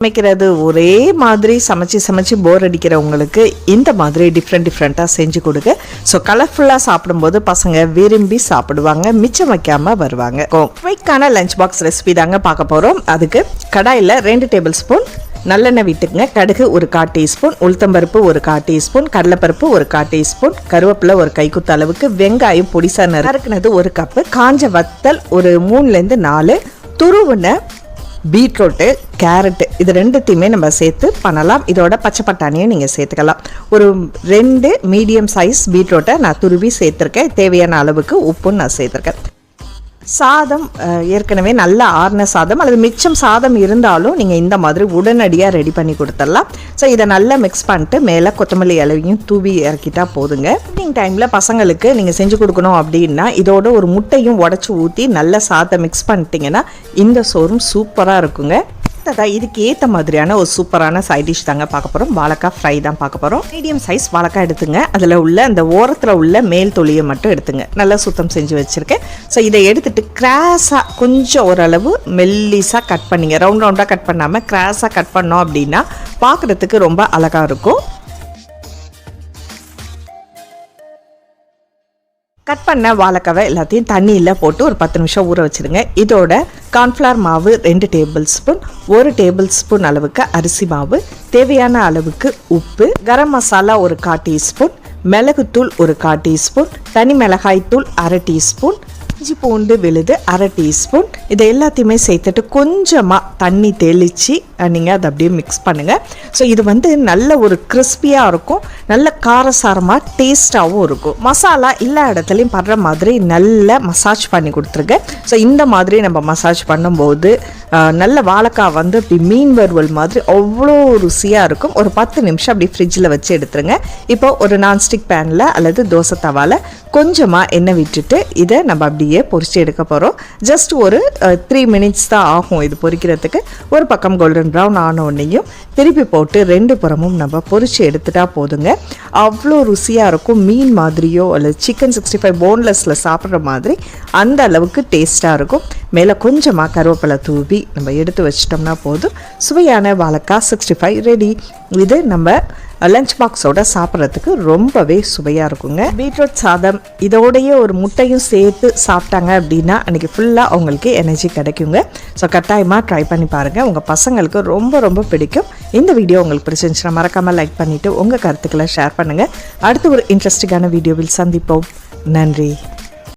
சமைக்கிறது ஒரே மாதிரி சமைச்சு போர் அடிக்கிறவங்களுக்கு இந்த மாதிரி டிஃப்ரெண்ட்டாக செஞ்சு கொடுங்க. ஸோ கலர்ஃபுல்லாக சாப்பிடும்போது பசங்க விரும்பி சாப்பிடுவாங்க, மிச்சம் வைக்காமல் வருவாங்க. குயிக்கான லஞ்ச் பாக்ஸ் ரெசிபி தாங்க பார்க்க போகிறோம். அதுக்கு கடாயில் 2 டேபிள் ஸ்பூன் நல்லெண்ணெய் விட்டுக்குங்க. கடுகு ஒரு 1/4 டீஸ்பூன், உளுத்தம்பருப்பு ஒரு 1/4 டீஸ்பூன், கடலைப்பருப்பு ஒரு 1/4 டீஸ்பூன், கருவேப்பிலை ஒரு கைக்குத்த அளவுக்கு, வெங்காயம் பொடிசா நறுக்குனது 1 கப்பு, காஞ்ச வத்தல் ஒரு 3லேருந்து 4, துருவுன பீட்ரூட்டு, கேரட்டு இது 2த்தையுமே நம்ம சேர்த்து பண்ணலாம். இதோட பச்சை பட்டாணியும் நீங்கள் சேர்த்துக்கலாம். ஒரு 2 மீடியம் சைஸ் பீட்ரூட்டை நான் துருவி சேர்த்துருக்கேன். தேவையான அளவுக்கு உப்பும் நான் சேர்த்துருக்கேன். சாதம் ஏற்கனவே நல்ல ஆறின சாதம் அல்லது மிச்சம் சாதம் இருந்தாலும் நீங்கள் இந்த மாதிரி உடனடியாக ரெடி பண்ணி கொடுத்துடலாம். ஸோ இதை நல்லா மிக்ஸ் பண்ணிட்டு மேலே கொத்தமல்லி இலையும் தூவி இறக்கிட்டா போதுங்க. ஈவினிங் டைமில் பசங்களுக்கு நீங்கள் செஞ்சு கொடுக்கணும் அப்படின்னா இதோட ஒரு முட்டையும் உடச்சி ஊற்றி நல்ல சாதம் மிக்ஸ் பண்ணிட்டீங்கன்னா இந்த சோறும் சூப்பராக இருக்குங்க. இதுக்கு ஏற்ற மாதிரியான ஒரு சூப்பரான சைட் டிஷ் தாங்க பார்க்க போகிறோம். வாழைக்காய் ஃப்ரை தான் பார்க்க போகிறோம். மீடியம் சைஸ் வாழைக்காய் எடுத்துங்க. அதில் உள்ள அந்த ஓரத்தில் உள்ள மேல் தொலியை மட்டும் எடுத்துங்க. நல்லா சுத்தம் செஞ்சு வச்சுருக்கேன். ஸோ இதை எடுத்துகிட்டு கிராஸாக கொஞ்சம் ஓரளவு மெல்லிஸாக கட் பண்ணிங்க. ரவுண்டாக கட் பண்ணாமல் கிராஸாக கட் பண்ணோம் அப்படின்னா பார்க்குறதுக்கு ரொம்ப அழகாக இருக்கும். கட் பண்ண வாழைக்காவை எல்லாத்தையும் தண்ணியில் போட்டு ஒரு 10 நிமிஷம் ஊற வச்சுருங்க. இதோட கார்ன்ஃப்ளவர் மாவு 2 டேபிள் ஸ்பூன், 1 டேபிள் ஸ்பூன் அளவுக்கு அரிசி மாவு, தேவையான அளவுக்கு உப்பு, கரம் மசாலா ஒரு 1/4 டீஸ்பூன், மிளகுத்தூள் ஒரு 1/4 டீஸ்பூன், தனி மிளகாய் தூள் 1/2 டீஸ்பூன், இஞ்சி பூண்டு விழுது 1/2 டீஸ்பூன். இதை எல்லாத்தையுமே சேர்த்துட்டு கொஞ்சமாக தண்ணி தெளித்து நீங்கள் அதை அப்படியே மிக்ஸ் பண்ணுங்கள். ஸோ இது நல்ல ஒரு கிறிஸ்பியாக இருக்கும், நல்ல காரசாரமாக டேஸ்ட்டாகவும் இருக்கும். மசாலா எல்லா இடத்துலையும் படுற மாதிரி நல்லா மசாஜ் பண்ணி கொடுத்துருங்க. ஸோ இந்த மாதிரி நம்ம மசாஜ் பண்ணும்போது நல்ல வாழைக்காய் அப்படி மீன் வறுவல் மாதிரி அவ்வளோ ருசியாக இருக்கும். ஒரு 10 நிமிஷம் அப்படி ஃப்ரிட்ஜில் வச்சு எடுத்துருங்க. இப்போ ஒரு நான்ஸ்டிக் பேனில் அல்லது தோசை தவாவில் கொஞ்சமாக எண்ணெய் விட்டுட்டு இதை நம்ம அப்படியே பொரிச்சு எடுக்க போகிறோம். ஜஸ்ட் ஒரு 3 மினிட்ஸ் தான் ஆகும் இது பொரிக்கிறதுக்கு. ஒரு பக்கம் கோல்டன் ப்ரௌன் ஆன உடனேயும் திருப்பி போட்டு 2 புறமும் நம்ம பொரிச்சு எடுத்துட்டா போதுங்க. அவ்வளோ ருசியாக இருக்கும். மீன் மாதிரியோ அல்லது சிக்கன் 65 போன்லெஸில் சாப்பிட்ற மாதிரி அந்த அளவுக்கு டேஸ்ட்டாக இருக்கும். மேலே கொஞ்சமாக கருவேப்பிலை தூவி நம்ம எடுத்து வச்சிட்டோம்னா போதும். சுவையான வாழைக்காய் 65 ரெடி. இது நம்ம லஞ்ச் பாக்ஸோட சாப்பிட்றதுக்கு ரொம்பவே சுவையாக இருக்குங்க. பீட்ரூட் சாதம் இதோடையே ஒரு முட்டையும் சேர்த்து சாப்பிட்டாங்க அப்படின்னா அன்றைக்கி ஃபுல்லாக அவங்களுக்கு எனர்ஜி கிடைக்குங்க. ஸோ கட்டாயமாக ட்ரை பண்ணி பாருங்கள். உங்கள் பசங்களுக்கு ரொம்ப ரொம்ப பிடிக்கும். இந்த வீடியோ உங்களுக்கு பிடிச்சிருந்துச்சுன்னா மறக்காமல் லைக் பண்ணிவிட்டு உங்கள் கருத்துக்களை ஷேர் பண்ணுங்கள். அடுத்து ஒரு இன்ட்ரெஸ்டிங்கான வீடியோவில் சந்திப்போம். நன்றி.